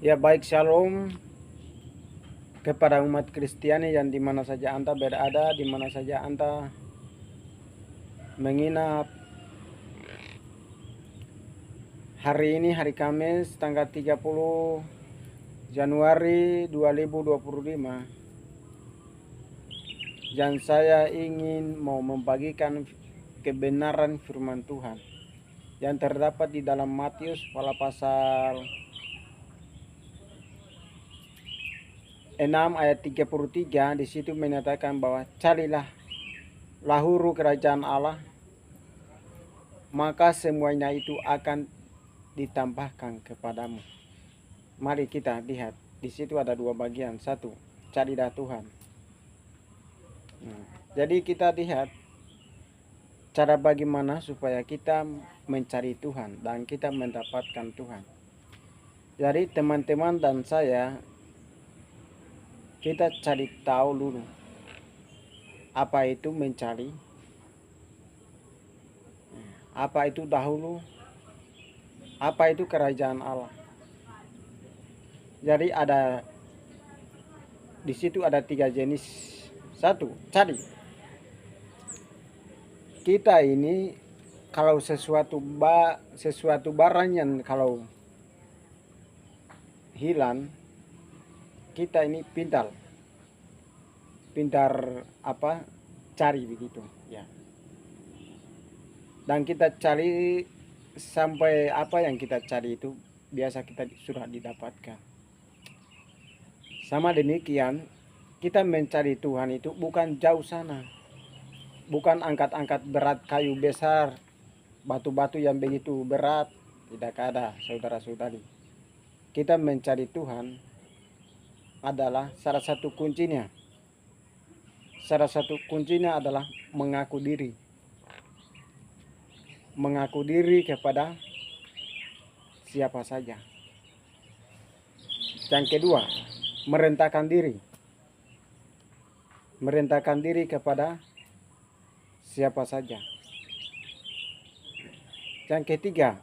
Ya baik, shalom kepada umat Kristiani yang dimana saja Anda berada, dimana saja Anda menginap. Hari ini hari Kamis tanggal 30 Januari 2025. Dan saya ingin mau membagikan kebenaran firman Tuhan yang terdapat di dalam Matius pasal 6 ayat 33. Di situ menyatakan bahwa carilah lahuru kerajaan Allah, maka semuanya itu akan ditambahkan kepadamu. Mari kita lihat. Di situ ada dua bagian. Satu, carilah Tuhan. Jadi kita lihat cara bagaimana supaya kita mencari Tuhan dan kita mendapatkan Tuhan. Jadi teman-teman dan saya, kita cari tahu dulu apa itu mencari, apa itu dahulu, apa itu kerajaan Allah. Jadi ada di situ ada 3 jenis. Satu, cari. Kita ini kalau sesuatu barang yang kalau hilang, kita ini pintar cari begitu ya. Dan kita cari sampai apa yang kita cari itu biasa kita sudah didapatkan. Sama demikian, kita mencari Tuhan itu bukan jauh sana. Bukan angkat-angkat berat kayu besar, batu-batu yang begitu berat. Tidak ada, saudara-saudari. Kita mencari Tuhan adalah salah satu kuncinya. Salah satu kuncinya adalah mengaku diri. Mengaku diri kepada siapa saja. Yang kedua, merendahkan diri. Merendahkan diri kepada siapa saja. Yang ketiga,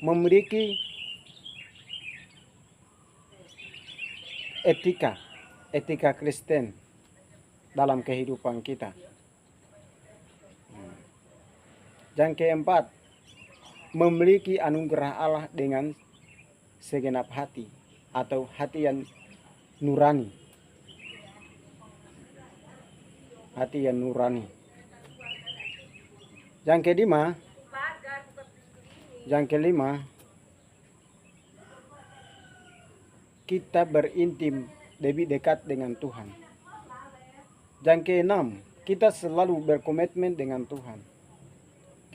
memiliki etika Kristen dalam kehidupan kita. Yang keempat, memiliki anugerah Allah dengan segenap hati atau hati yang nurani. Hati yang nurani. Yang kelima, kita berintim lebih dekat dengan Tuhan. Yang keenam, kita selalu berkomitmen dengan Tuhan.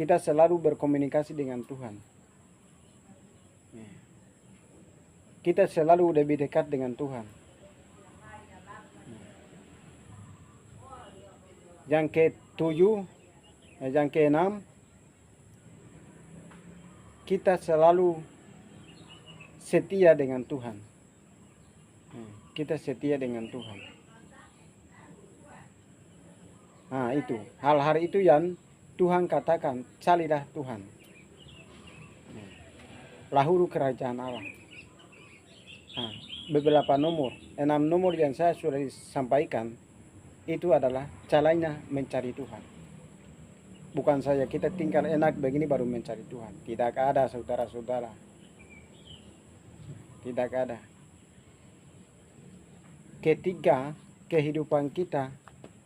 Kita selalu berkomunikasi dengan Tuhan. Kita selalu lebih dekat dengan Tuhan. Yang keenam, kita selalu setia dengan Tuhan. Kita setia dengan Tuhan. Nah, itu hal-hal itu yang Tuhan katakan, carilah Tuhan. Lahuru kerajaan Allah. Nah, beberapa nomor, 6 nomor yang saya sudah sampaikan, itu adalah caranya mencari Tuhan. Bukan saja kita tinggal enak begini baru mencari Tuhan. Tidak ada, saudara-saudara. Tidak ada. Ketika kehidupan kita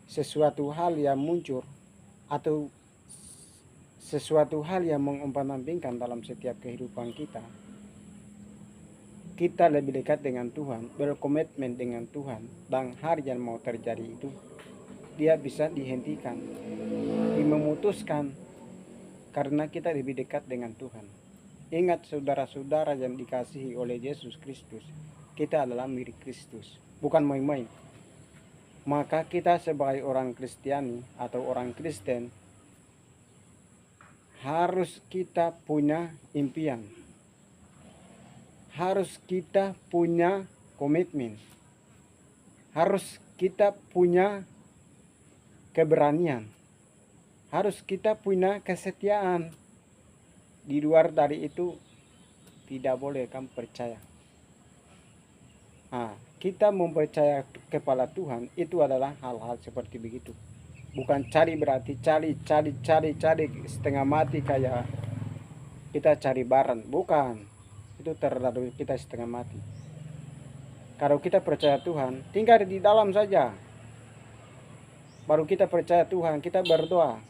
sesuatu hal yang muncul atau sesuatu hal yang mengumpan-ampingkan dalam setiap kehidupan kita, kita lebih dekat dengan Tuhan, berkomitmen dengan Tuhan, dan hal yang mau terjadi itu dia bisa dihentikan, memutuskan karena kita lebih dekat dengan Tuhan. Ingat saudara-saudara yang dikasihi oleh Yesus Kristus, kita adalah milik Kristus, bukan main-main. Maka kita sebagai orang Kristiani atau orang Kristen harus kita punya impian. Harus kita punya komitmen. Harus kita punya keberanian. Harus kita punya kesetiaan. Di luar dari itu tidak boleh kamu percaya. Kita mempercaya kepada Tuhan itu adalah hal-hal seperti begitu. Bukan cari berarti cari setengah mati kayak kita cari barang. Bukan. Itu terlalu kita setengah mati. Kalau kita percaya Tuhan, tinggal di dalam saja. Baru kita percaya Tuhan, kita berdoa.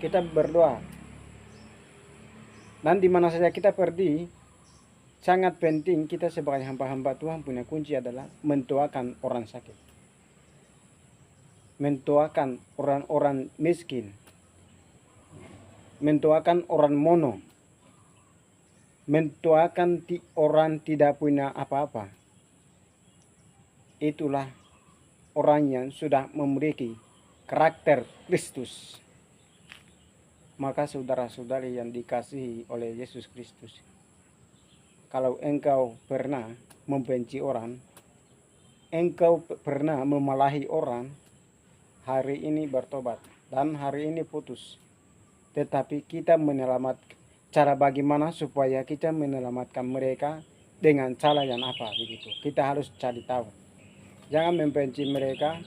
Kita berdoa. Dan di mana saja kita pergi, sangat penting kita sebagai hamba-hamba Tuhan punya kunci adalah mendoakan orang sakit. Mendoakan orang-orang miskin. Mendoakan orang mono. Mendoakan orang tidak punya apa-apa. Itulah orang yang sudah memiliki karakter Kristus. Maka saudara-saudari yang dikasihi oleh Yesus Kristus, kalau engkau pernah membenci orang, engkau pernah memalahi orang, hari ini bertobat dan hari ini putus. Tetapi kita cara bagaimana supaya kita menyelamatkan mereka dengan cara yang apa begitu. Kita harus cari tahu. Jangan membenci mereka,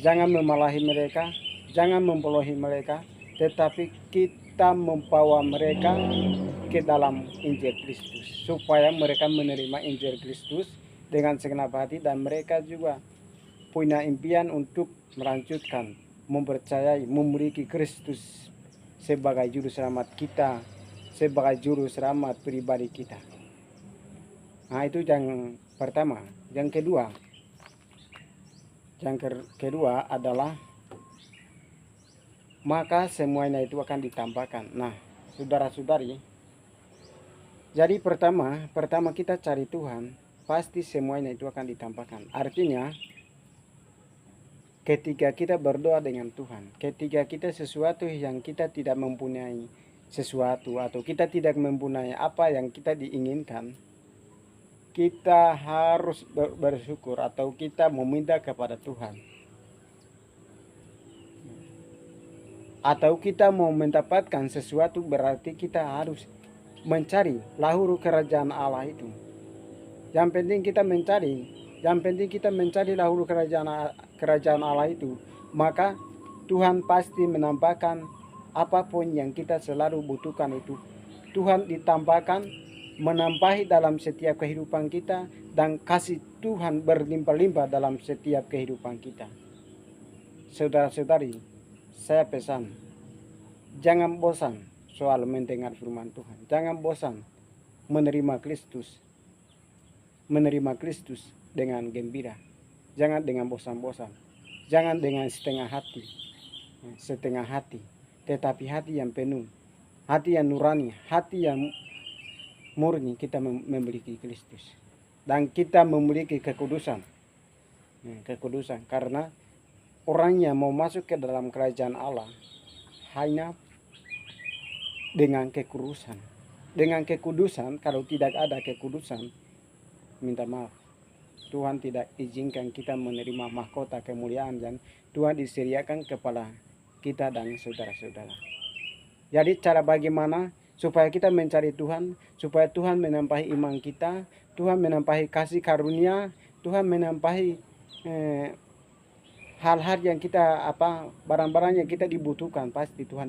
jangan memalahi mereka, jangan membohongi mereka, tetapi kita membawa mereka ke dalam Injil Kristus supaya mereka menerima Injil Kristus dengan segenap hati, dan mereka juga punya impian untuk melanjutkan mempercayai, memiliki Kristus sebagai juru selamat kita, sebagai juru selamat pribadi kita. Itu yang pertama. Yang kedua adalah maka semuanya itu akan ditambahkan. Nah, saudara-saudari, jadi pertama kita cari Tuhan, pasti semuanya itu akan ditambahkan. Artinya, ketika kita berdoa dengan Tuhan, ketika kita sesuatu yang kita tidak mempunyai sesuatu, atau kita tidak mempunyai apa yang kita diinginkan, kita harus bersyukur atau kita meminta kepada Tuhan. Atau kita mau mendapatkan sesuatu, berarti kita harus mencari lahir kerajaan Allah itu. Yang penting kita mencari lahir kerajaan Allah itu, maka Tuhan pasti menambahkan apapun yang kita selalu butuhkan itu. Tuhan ditambahkan, menambahi dalam setiap kehidupan kita, dan kasih Tuhan berlimpah-limpah dalam setiap kehidupan kita. Saudara-saudari, saya pesan, jangan bosan soal mendengar firman Tuhan. Jangan bosan menerima Kristus. Menerima Kristus dengan gembira. Jangan dengan bosan-bosan. Jangan dengan setengah hati. Tetapi hati yang penuh. Hati yang nurani. Hati yang murni, kita memiliki Kristus. Dan kita memiliki kekudusan. Kekudusan karena orang yang mau masuk ke dalam kerajaan Allah hanya dengan kekudusan. Dengan kekudusan, kalau tidak ada kekudusan, minta maaf, Tuhan tidak izinkan kita menerima mahkota kemuliaan yang Tuhan disediakan kepada kita dan saudara-saudara. Jadi cara bagaimana supaya kita mencari Tuhan, supaya Tuhan menampahi iman kita, Tuhan menampahi kasih karunia, Tuhan menampahi hal-hal yang kita barang-barang yang kita dibutuhkan, pasti Tuhan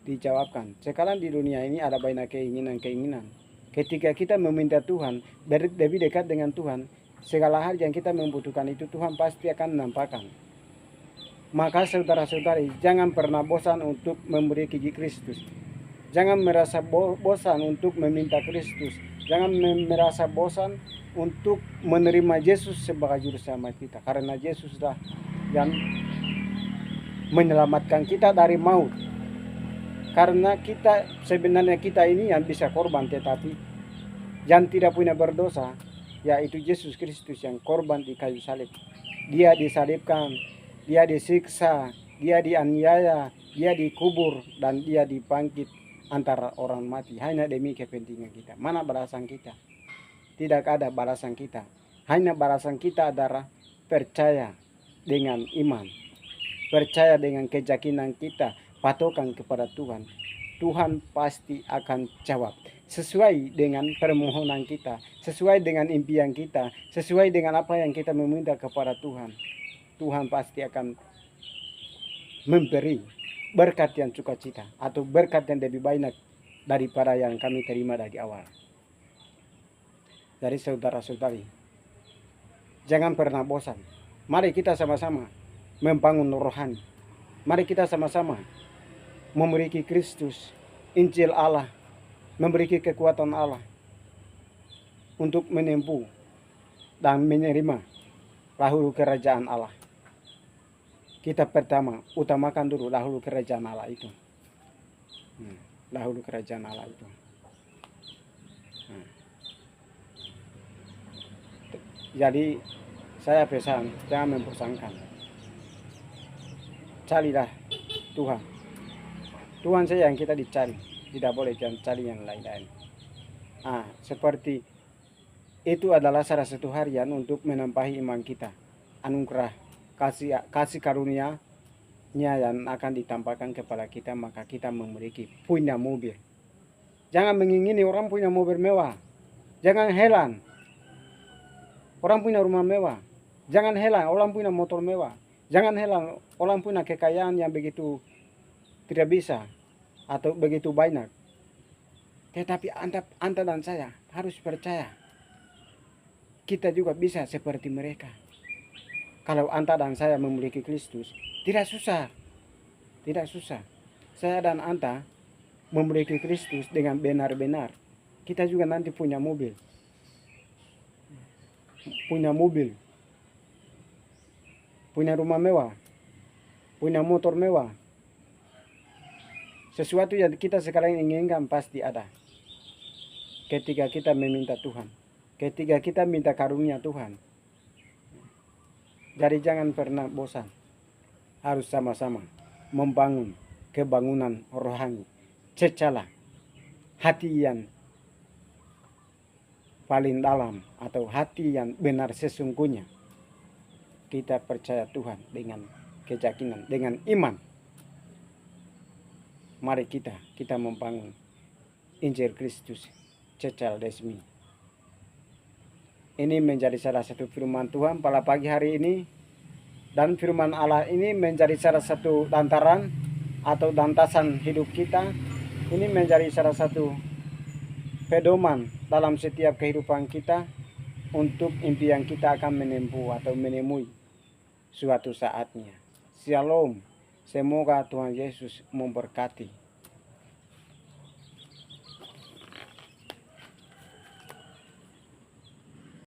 dijawabkan. Sekarang di dunia ini ada banyak keinginan. Ketika kita meminta Tuhan, lebih dekat dengan Tuhan, segala hal yang kita membutuhkan itu Tuhan pasti akan menampakkan. Maka saudara-saudari, jangan pernah bosan untuk memiliki Kristus. Jangan merasa bosan untuk meminta Kristus. Jangan merasa bosan untuk menerima Yesus sebagai juru selamat kita, karena Yesus dah yang menyelamatkan kita dari maut. Karena sebenarnya kita ini yang bisa korban, tetapi yang tidak punya berdosa, yaitu Yesus Kristus yang korban di kayu salib. Dia disalibkan, dia disiksa, dia dianiaya, dia dikubur, dan dia dibangkit antara orang mati hanya demi kepentingan kita. Mana balasan kita? Tidak ada balasan kita. Hanya balasan kita adalah percaya dengan iman, percaya dengan keyakinan kita, patokan kepada Tuhan. Tuhan pasti akan jawab sesuai dengan permohonan kita, sesuai dengan impian kita, sesuai dengan apa yang kita meminta kepada Tuhan. Tuhan pasti akan memberi berkat yang sukacita atau berkat yang lebih banyak daripada yang kami terima dari awal. Dari saudara-saudari, jangan pernah bosan. Mari kita sama-sama membangun rohani. Mari kita sama-sama memiliki Kristus, Injil Allah, memiliki kekuatan Allah untuk menempuh dan menerima dahulu kerajaan Allah. Kita pertama utamakan dulu dahulu kerajaan Allah itu. Dahulu kerajaan Allah itu. Jadi saya pesan, jangan membosankan. Carilah Tuhan. Tuhan saja yang kita dicari, tidak boleh jangan cari yang lain-lain. Seperti itu adalah salah satu harian untuk menambahi iman kita. Anugerah kasih karunia-Nya yang akan ditambahkan kepada kita, maka kita memiliki punya mobil. Jangan mengingini orang punya mobil mewah. Jangan heran orang punya rumah mewah. Jangan heran orang punya motor mewah. Jangan heran orang punya kekayaan yang begitu tidak bisa atau begitu banyak. Tetapi anda dan saya harus percaya kita juga bisa seperti mereka. Kalau anda dan saya memiliki Kristus, tidak susah. Tidak susah. Saya dan anda memiliki Kristus dengan benar-benar. Kita juga nanti punya mobil. Punya mobil. Punya rumah mewah. Punya motor mewah. Sesuatu yang kita sekarang inginkan pasti ada. Ketika kita meminta Tuhan. Ketika kita minta karunia Tuhan. Jadi jangan pernah bosan. Harus sama-sama membangun kebangunan rohani. Secara hati yang paling dalam atau hati yang benar sesungguhnya. Kita percaya Tuhan dengan keyakinan, dengan iman. Mari kita membangun Injil Kristus secara resmi. Ini menjadi salah satu firman Tuhan pada pagi hari ini. Dan firman Allah ini menjadi salah satu dantaran atau dantasan hidup kita. Ini menjadi salah satu pedoman dalam setiap kehidupan kita untuk impian kita akan menempuh atau menemui suatu saatnya. Shalom. Semoga Tuhan Yesus memberkati.